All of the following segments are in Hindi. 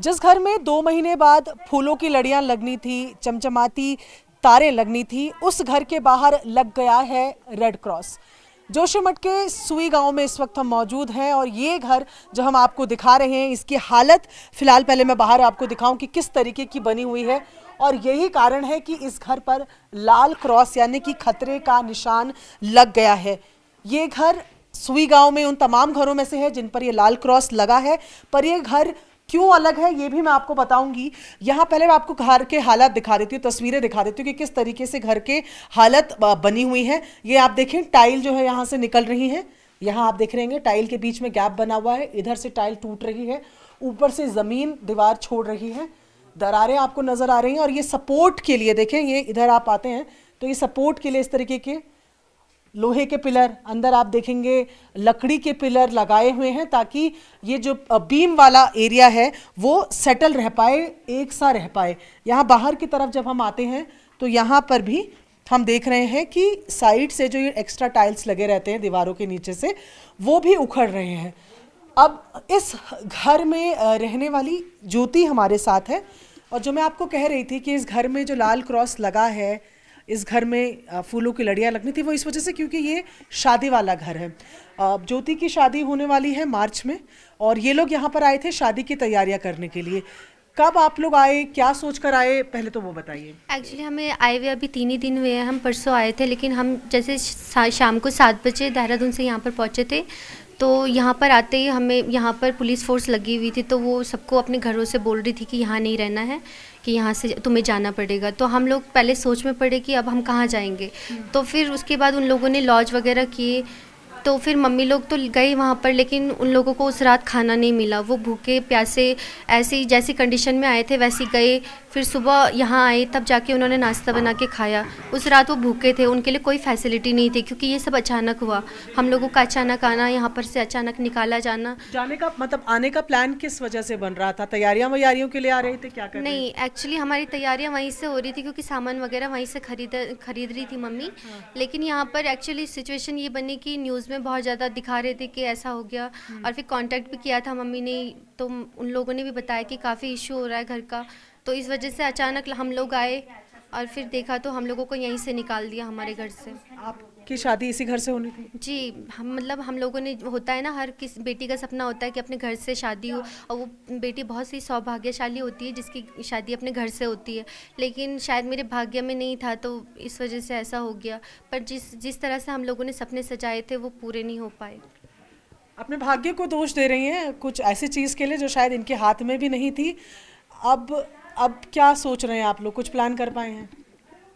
जिस घर में 2 महीने बाद फूलों की लड़ियां लगनी थी, चमचमाती तारें लगनी थी, उस घर के बाहर लग गया है रेड क्रॉस। जोशीमठ के सुई गांव में इस वक्त हम मौजूद हैं और ये घर जो हम आपको दिखा रहे हैं, इसकी हालत फिलहाल पहले मैं बाहर आपको दिखाऊं कि किस तरीके की बनी हुई है। और यही कारण है कि इस घर पर लाल क्रॉस यानी कि खतरे का निशान लग गया है। ये घर सुई गांव में उन तमाम घरों में से है जिन पर ये लाल क्रॉस लगा है, पर ये घर क्यों अलग है ये भी मैं आपको बताऊंगी। यहाँ पहले मैं आपको घर के हालात दिखा देती हूँ, तस्वीरें दिखा देती हूँ कि किस तरीके से घर के हालत बनी हुई है। ये आप देखें, टाइल जो है यहाँ से निकल रही है। यहाँ आप देख रहे हैं टाइल के बीच में गैप बना हुआ है, इधर से टाइल टूट रही है, ऊपर से जमीन दीवार छोड़ रही है, दरारें आपको नजर आ रही हैं। और ये सपोर्ट के लिए देखें, ये इधर आप आते हैं तो ये सपोर्ट के लिए इस तरीके के लोहे के पिलर, अंदर आप देखेंगे लकड़ी के पिलर लगाए हुए हैं ताकि ये जो बीम वाला एरिया है वो सेटल रह पाए, एक सा रह पाए। यहाँ बाहर की तरफ जब हम आते हैं तो यहाँ पर भी हम देख रहे हैं कि साइड से जो ये एक्स्ट्रा टाइल्स लगे रहते हैं दीवारों के नीचे से, वो भी उखड़ रहे हैं। अब इस घर में रहने वाली ज्योति हमारे साथ है और जो मैं आपको कह रही थी कि इस घर में जो लाल क्रॉस लगा है, इस घर में फूलों की लड़ियां लगनी थी, वो इस वजह से क्योंकि ये शादी वाला घर है। ज्योति की शादी होने वाली है मार्च में और ये लोग यहाँ पर आए थे शादी की तैयारियां करने के लिए। कब आप लोग आए, क्या सोचकर आए, पहले तो वो बताइए। एक्चुअली हमें आए हुए अभी 3 ही दिन हुए हैं, हम परसों आए थे, लेकिन हम जैसे शाम को 7 बजे देहरादून से यहाँ पर पहुँचे थे। तो यहाँ पर आते ही हमें यहाँ पर पुलिस फोर्स लगी हुई थी, तो वो सबको अपने घरों से बोल रही थी कि यहाँ नहीं रहना है, कि यहाँ से तुम्हें जाना पड़ेगा। तो हम लोग पहले सोच में पड़े कि अब हम कहाँ जाएंगे। तो फिर उसके बाद उन लोगों ने लॉज वगैरह किए, तो फिर मम्मी लोग तो गए वहाँ पर, लेकिन उन लोगों को उस रात खाना नहीं मिला। वो भूखे प्यासे ऐसी जैसी कंडीशन में आए थे वैसी गए। फिर सुबह यहाँ आए तब जाके उन्होंने नाश्ता बना के खाया। उस रात वो भूखे थे, उनके लिए कोई फैसिलिटी नहीं थी क्योंकि ये सब अचानक हुआ। हम लोगों का अचानक आना, यहाँ पर से अचानक निकाला जाना। जाने का मतलब आने का प्लान किस वजह से बन रहा था? तैयारियां वैयारियों के लिए आ रहे थे, क्या कर रहे थे? नहीं, एक्चुअली हमारी तैयारियां वहीं से हो रही थी क्योंकि सामान वगैरह वहीं से खरीद रही थी मम्मी। लेकिन यहाँ पर एक्चुअली सिचुएशन ये बनी कि न्यूज़ में बहुत ज़्यादा दिखा रहे थे कि ऐसा हो गया। और फिर कांटेक्ट भी किया था मम्मी ने, तो उन लोगों ने भी बताया कि काफ़ी इशू हो रहा है घर का। तो इस वजह से अचानक हम लोग आए और फिर देखा तो हम लोगों को यहीं से निकाल दिया हमारे घर से। आपकी शादी इसी घर से होनी थी? जी, हम लोगों ने, होता है ना, हर किस बेटी का सपना होता है कि अपने घर से शादी हो, और वो बेटी बहुत सी सौभाग्यशाली होती है जिसकी शादी अपने घर से होती है। लेकिन शायद मेरे भाग्य में नहीं था, तो इस वजह से ऐसा हो गया। पर जिस तरह से हम लोगों ने सपने सजाए थे वो पूरे नहीं हो पाए। अपने भाग्य को दोष दे रही हैं कुछ ऐसी चीज़ के लिए जो शायद इनके हाथ में भी नहीं थी। अब क्या सोच रहे हैं आप लोग, कुछ प्लान कर पाए हैं?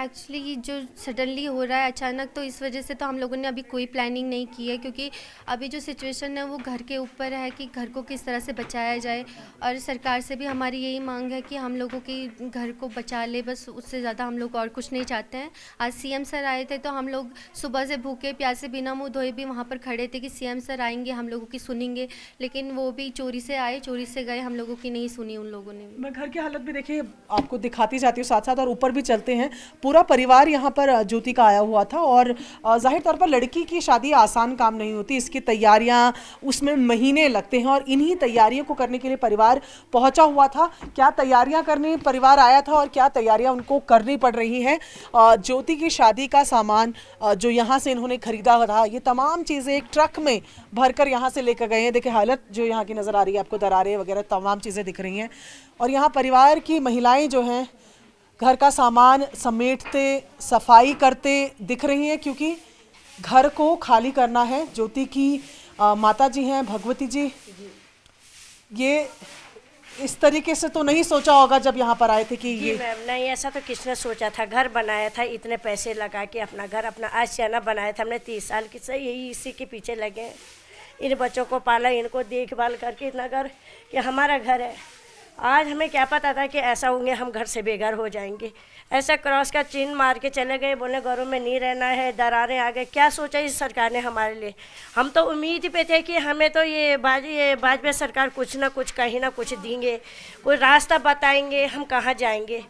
एक्चुअली ये जो सडनली हो रहा है अचानक, तो इस वजह से तो हम लोगों ने अभी कोई प्लानिंग नहीं की है क्योंकि अभी जो सिचुएशन है वो घर के ऊपर है कि घर को किस तरह से बचाया जाए। और सरकार से भी हमारी यही मांग है कि हम लोगों के घर को बचा ले, बस उससे ज़्यादा हम लोग और कुछ नहीं चाहते हैं। आज सीएम सर आए थे तो हम लोग सुबह से भूखे प्यासे बिना मुँह धोए भी वहाँ पर खड़े थे कि सीएम सर आएंगे, हम लोगों की सुनेंगे। लेकिन वो भी चोरी से आए, चोरी से गए, हम लोगों की नहीं सुनी उन लोगों ने। मैं घर की हालत भी देखिए आपको दिखाती जाती हूँ साथ साथ, और ऊपर भी चलते हैं। पूरा परिवार यहाँ पर ज्योति का आया हुआ था और जाहिर तौर पर लड़की की शादी आसान काम नहीं होती, इसकी तैयारियां उसमें महीने लगते हैं और इन्हीं तैयारियों को करने के लिए परिवार पहुंचा हुआ था। क्या तैयारियां करने परिवार आया था और क्या तैयारियां उनको करनी पड़ रही हैं। ज्योति की शादी का सामान जो यहाँ से इन्होंने खरीदा था, ये तमाम चीज़ें एक ट्रक में भरकर यहाँ से लेकर गए हैं। देखिए हालत जो यहाँ की नज़र आ रही है आपको, दरारें वगैरह तमाम चीज़ें दिख रही हैं। और यहाँ परिवार की महिलाएं जो हैं घर का सामान समेटते, सफाई करते दिख रही हैं क्योंकि घर को खाली करना है। ज्योति की माता जी हैं, भगवती जी, ये इस तरीके से तो नहीं सोचा होगा जब यहाँ पर आए थे कि ये मैम नहीं, ऐसा तो किसने सोचा था। घर बनाया था, इतने पैसे लगा के अपना घर, अपना आशियाना बनाया था हमने 30 साल की से, यही इसी के पीछे लगे। इन बच्चों को पाला, इनको देखभाल करके इतना घर कि हमारा घर है। आज हमें क्या पता था कि ऐसा होंगे, हम घर से बेघर हो जाएंगे। ऐसा क्रॉस का चिन्ह मार के चले गए, बोले घरों में नहीं रहना है, दरारें आ गए। क्या सोचा इस सरकार ने हमारे लिए? हम तो उम्मीद पे थे कि हमें तो ये भाजपा सरकार कुछ ना कुछ कहीं ना कुछ देंगे, कोई रास्ता बताएंगे, हम कहाँ जाएंगे।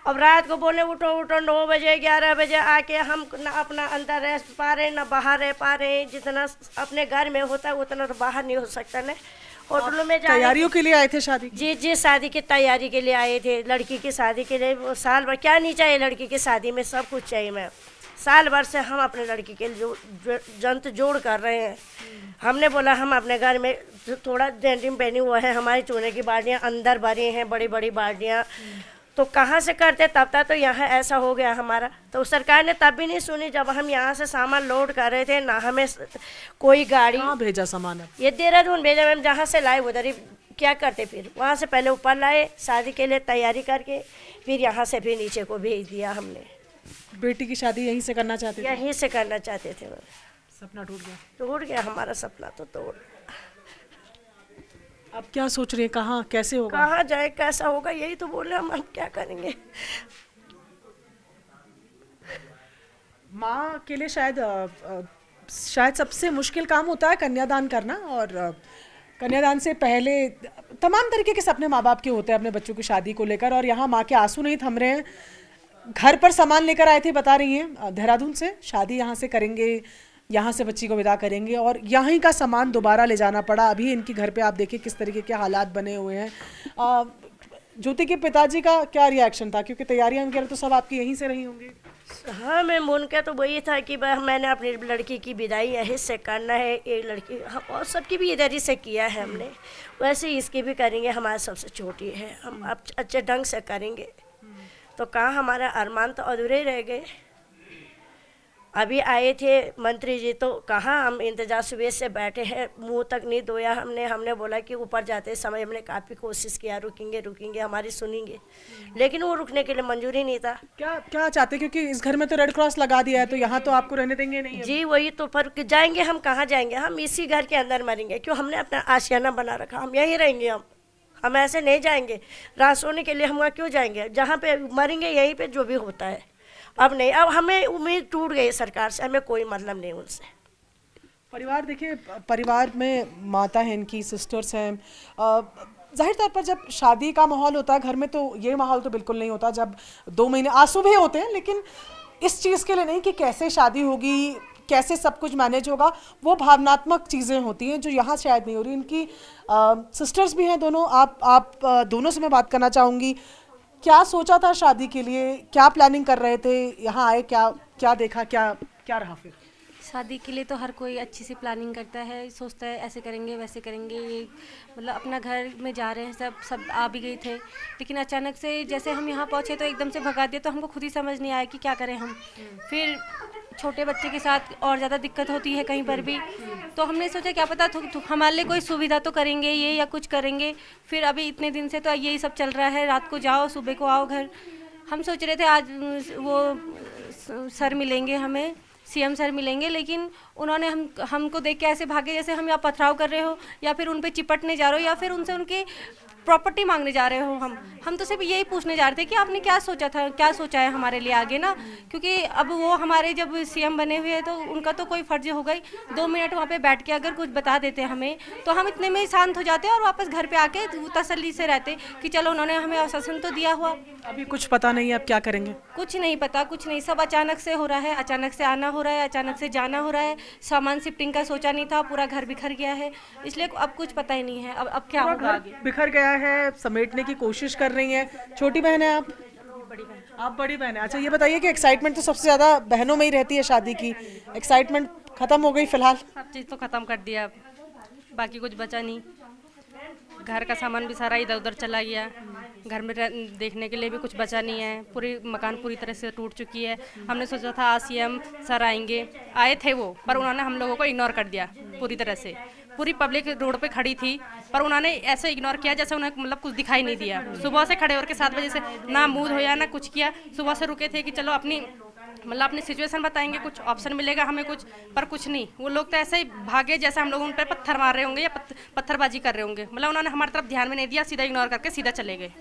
अब रात को बोले उठो उठो, 9 बजे 11 बजे आके हम ना अपना अंदर रह पा रहे ना बाहर रह पा रहे। जितना अपने घर में होता है उतना तो बाहर नहीं हो सकता ना। होटलों में तैयारियों के लिए आए थे शादी? जी जी, शादी की तैयारी के लिए आए थे, लड़की की शादी के लिए। वो साल भर क्या नहीं चाहिए लड़की की शादी में, सब कुछ चाहिए मैम। साल भर से हम अपने लड़की के लिए जंत जोड़ कर रहे हैं। हमने बोला हम अपने घर में थोड़ा डेंटिंग पहनी हुआ है, हमारी चूने की बाल्टियाँ अंदर भरी हैं, बड़ी बड़ी बाल्टियाँ, तो कहाँ से करते तब तक तो यहाँ ऐसा हो गया हमारा। तो सरकार ने तब भी नहीं सुनी जब हम यहाँ से सामान लोड कर रहे थे, ना हमें कोई गाड़ी। कहाँ भेजा सामान? ये देहरादून भेजा मैम, जहाँ से लाए उधर ही क्या करते, फिर वहाँ से पहले ऊपर लाए शादी के लिए तैयारी करके, फिर यहाँ से फिर नीचे को भेज दिया हमने। बेटी की शादी यहीं से करना चाहते थे? यहीं से करना चाहते थे। सपना टूट गया? टूट गया हमारा सपना तो तोड़। अब क्या सोच रहे हैं, कहाँ कैसे होगा? कहाँ जाए, कैसा होगा, यही तो बोले हम क्या करेंगे। माँ के लिए शायद सबसे मुश्किल काम होता है कन्यादान करना, और कन्यादान से पहले तमाम तरीके के सपने माँ बाप के होते हैं अपने बच्चों की शादी को लेकर, और यहाँ माँ के आंसू नहीं थम रहे हैं। घर पर सामान लेकर आए थे बता रही हैं, देहरादून से शादी यहाँ से करेंगे, यहाँ से बच्ची को विदा करेंगे, और यहीं का सामान दोबारा ले जाना पड़ा। अभी इनकी घर पे आप देखिए किस तरीके के हालात बने हुए हैं। ज्योति के पिताजी का क्या रिएक्शन था, क्योंकि तैयारियां वगैरह तो सब आपकी यहीं से रही होंगी? हाँ मैम, उनका तो वही था कि मैंने अपनी लड़की की विदाई यहीं से करना है। एक लड़की और सबकी भी इधर ही से किया है हमने, वैसे ही इसकी भी करेंगे। हमारी सबसे छोटी है, हम अब अच्छे ढंग से करेंगे। तो कहाँ हमारा अरमान तो अधूरे रह गए। अभी आए थे मंत्री जी, तो कहाँ हम इंतजार सुबह से बैठे हैं, मुंह तक नहीं धोया हमने बोला कि ऊपर जाते समय हमने काफ़ी कोशिश किया, रुकेंगे हमारी सुनेंगे, लेकिन वो रुकने के लिए मंजूरी नहीं था। क्या चाहते, क्योंकि इस घर में तो रेड क्रॉस लगा दिया है, तो यहाँ तो आपको रहने देंगे नहीं? जी वही तो, पर जाएंगे हम कहाँ जाएंगे, हम इसी घर के अंदर मरेंगे। क्यों, हमने अपना आशियाना बना रखा, हम यहीं रहेंगे। हम ऐसे नहीं जाएंगे, रात सोने के लिए हम वहाँ क्यों जाएंगे, जहाँ पे मरेंगे यहीं पे जो भी होता है। अब नहीं, अब हमें उम्मीद टूट गई सरकार से, हमें कोई मतलब नहीं उनसे। परिवार देखिए, परिवार में माता है, इनकी सिस्टर्स हैं। जाहिर तौर पर जब शादी का माहौल होता है घर में, तो ये माहौल तो बिल्कुल नहीं होता। जब 2 महीने आंसू भी होते हैं, लेकिन इस चीज़ के लिए नहीं कि कैसे शादी होगी, कैसे सब कुछ मैनेज होगा, वो भावनात्मक चीज़ें होती हैं जो यहाँ शायद नहीं हो रही। इनकी सिस्टर्स भी हैं दोनों। आप दोनों से मैं बात करना चाहूँगी। क्या सोचा था शादी के लिए, क्या प्लानिंग कर रहे थे, यहाँ आए क्या देखा, क्या रहा फिर? शादी के लिए तो हर कोई अच्छी सी प्लानिंग करता है, सोचता है ऐसे करेंगे वैसे करेंगे। ये मतलब अपना घर में जा रहे हैं, सब आ भी गए थे, लेकिन अचानक से जैसे हम यहाँ पहुँचे तो एकदम से भगा दिया, तो हमको खुद ही समझ नहीं आया कि क्या करें हम। फिर छोटे बच्चे के साथ और ज़्यादा दिक्कत होती है कहीं पर भी, तो हमने सोचा क्या पता हमारे लिए कोई सुविधा तो करेंगे ये, या कुछ करेंगे। फिर अभी इतने दिन से तो यही सब चल रहा है, रात को जाओ सुबह को आओ घर। हम सोच रहे थे आज वो सर मिलेंगे, हमें सीएम सर मिलेंगे, लेकिन उन्होंने हमको देख के ऐसे भागे जैसे हम यहाँ पथराव कर रहे हो, या फिर उन पे चिपटने जा रहे हो, या फिर उनसे उनकी प्रॉपर्टी मांगने जा रहे हो। हम तो सिर्फ यही पूछने जा रहे थे कि आपने क्या सोचा था, क्या सोचा है हमारे लिए आगे ना, क्योंकि अब वो हमारे जब सीएम बने हुए हैं तो उनका तो कोई फर्ज हो गई। 2 मिनट वहाँ पे बैठ के अगर कुछ बता देते हमें, तो हम इतने में ही शांत हो जाते और वापस घर पे आके तसल्ली से रहते कि चलो उन्होंने हमें आश्वासन तो दिया हुआ। अभी कुछ पता नहीं है अब क्या करेंगे? कुछ नहीं पता, कुछ नहीं, सब अचानक से हो रहा है, अचानक से आना हो रहा है, अचानक से जाना हो रहा है। सामान शिफ्टिंग का सोचा नहीं था, पूरा घर बिखर गया है, इसलिए अब कुछ पता ही नहीं है अब क्या होगा आगे। बिखर गया है, समेटने की कोशिश कर रही हैं। छोटी बहन है आप? आप बड़ी बहन है। अच्छा ये बताइए कि एक्साइटमेंट तो सबसे ज़्यादा बहनों में ही रहती है शादी की, एक्साइटमेंट खत्म हो गई फिलहाल? सब चीज़ तो ख़त्म कर दिया, बाकी कुछ बचा नहीं। घर का सामान भी सारा इधर उधर चला गया, घर में देखने के लिए भी कुछ बचा नहीं है, पूरी मकान पूरी तरह से टूट चुकी है। हमने सोचा था आज सीएम सर आएंगे, आए थे वो, पर उन्होंने हम लोगों को इग्नोर कर दिया पूरी तरह से। पूरी पब्लिक रोड पे खड़ी थी, पर उन्होंने ऐसे इग्नोर किया जैसे उन्हें मतलब कुछ दिखाई नहीं दिया। सुबह से खड़े होकर 7 बजे से ना मुँह धोया ना कुछ किया, सुबह से रुके थे कि चलो अपनी सिचुएशन बताएंगे, कुछ ऑप्शन मिलेगा हमें कुछ, पर कुछ नहीं। वो लोग तो ऐसे ही भागे जैसे हम लोग उन पर पत्थर मार रहे होंगे या पत्थरबाजी कर रहे होंगे। मतलब उन्होंने हमारी तरफ ध्यान में नहीं दिया, सीधा इग्नोर करके सीधा चले गए।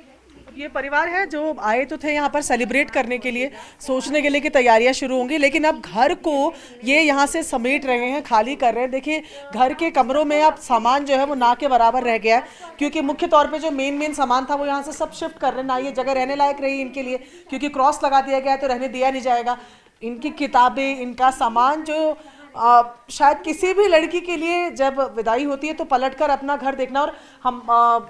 ये परिवार है जो आए तो थे यहाँ पर सेलिब्रेट करने के लिए, सोचने के लिए कि तैयारियां शुरू होंगी, लेकिन अब घर को ये यहाँ से समेट रहे हैं, खाली कर रहे हैं। देखिए घर के कमरों में अब सामान जो है वो ना के बराबर रह गया है, क्योंकि मुख्य तौर पे जो मेन सामान था वो यहाँ से सब शिफ्ट कर रहे हैं। ना ये जगह रहने लायक रही इनके लिए, क्योंकि क्रॉस लगा दिया गया है तो रहने दिया नहीं जाएगा। इनकी किताबें, इनका सामान जो शायद किसी भी लड़की के लिए जब विदाई होती है तो पलटकर अपना घर देखना। और हम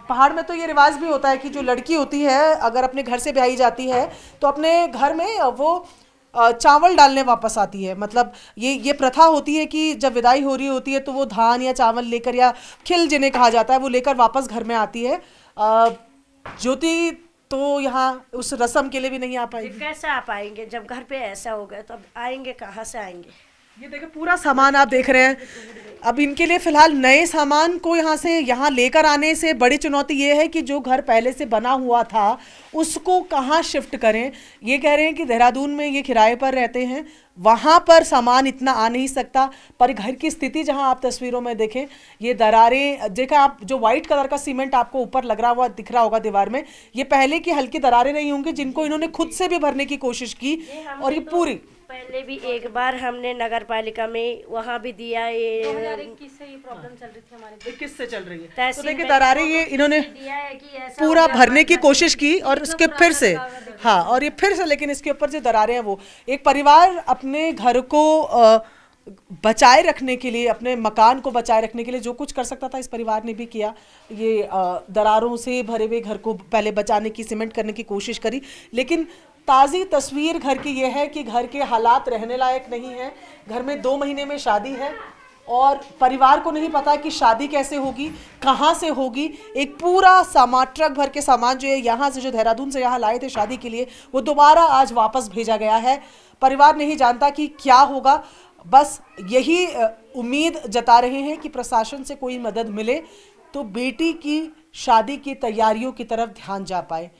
पहाड़ में तो ये रिवाज भी होता है कि जो लड़की होती है अगर अपने घर से ब्याही जाती है तो अपने घर में वो चावल डालने वापस आती है। मतलब ये प्रथा होती है कि जब विदाई हो रही होती है तो वो धान या चावल लेकर, या खिल जिन्हें कहा जाता है, वो लेकर वापस घर में आती है। ज्योति तो यहाँ उस रस्म के लिए भी नहीं आ पाएगी। कैसे आ पाएंगे जब घर पे ऐसा हो गया, तो अब आएंगे कहाँ से आएंगे। ये देखो पूरा सामान आप देख रहे हैं। अब इनके लिए फिलहाल नए सामान को यहाँ लेकर आने से बड़ी चुनौती ये है कि जो घर पहले से बना हुआ था उसको कहाँ शिफ्ट करें। ये कह रहे हैं कि देहरादून में ये किराए पर रहते हैं, वहाँ पर सामान इतना आ नहीं सकता। पर घर की स्थिति जहाँ आप तस्वीरों में देखें, ये दरारें देखा आप, जो वाइट कलर का सीमेंट आपको ऊपर लग रहा हुआ दिख रहा होगा दीवार में, ये पहले की हल्की दरारें नहीं होंगी जिनको इन्होंने खुद से भी भरने की कोशिश की। और ये पूरी पहले भी एक बार हमने नगर पालिका में वहाँ भी दिया। ये 2021 से ये प्रॉब्लम चल रही थी हमारे, 21 से चल रही है। तो देखिए में दरारें ये इन्होंने दिया है कि ऐसा पूरा हो गया, भरने की कोशिश की और उसके फिर से, हाँ, और ये फिर से, लेकिन इसके ऊपर जो दरारें हैं वो, एक परिवार अपने घर को बचाए रखने के लिए, अपने मकान को बचाए रखने के लिए जो कुछ कर सकता था इस परिवार ने भी किया। ये दरारों से भरे हुए घर को पहले बचाने की, सीमेंट करने की कोशिश करी। लेकिन ताज़ी तस्वीर घर की यह है कि घर के हालात रहने लायक नहीं है। घर में 2 महीने में शादी है और परिवार को नहीं पता कि शादी कैसे होगी, कहाँ से होगी। एक पूरा सामान, ट्रक भर के सामान जो है यहाँ से, जो देहरादून से यहाँ लाए थे शादी के लिए, वो दोबारा आज वापस भेजा गया है। परिवार नहीं जानता कि क्या होगा, बस यही उम्मीद जता रहे हैं कि प्रशासन से कोई मदद मिले तो बेटी की शादी की तैयारियों की तरफ ध्यान जा पाए।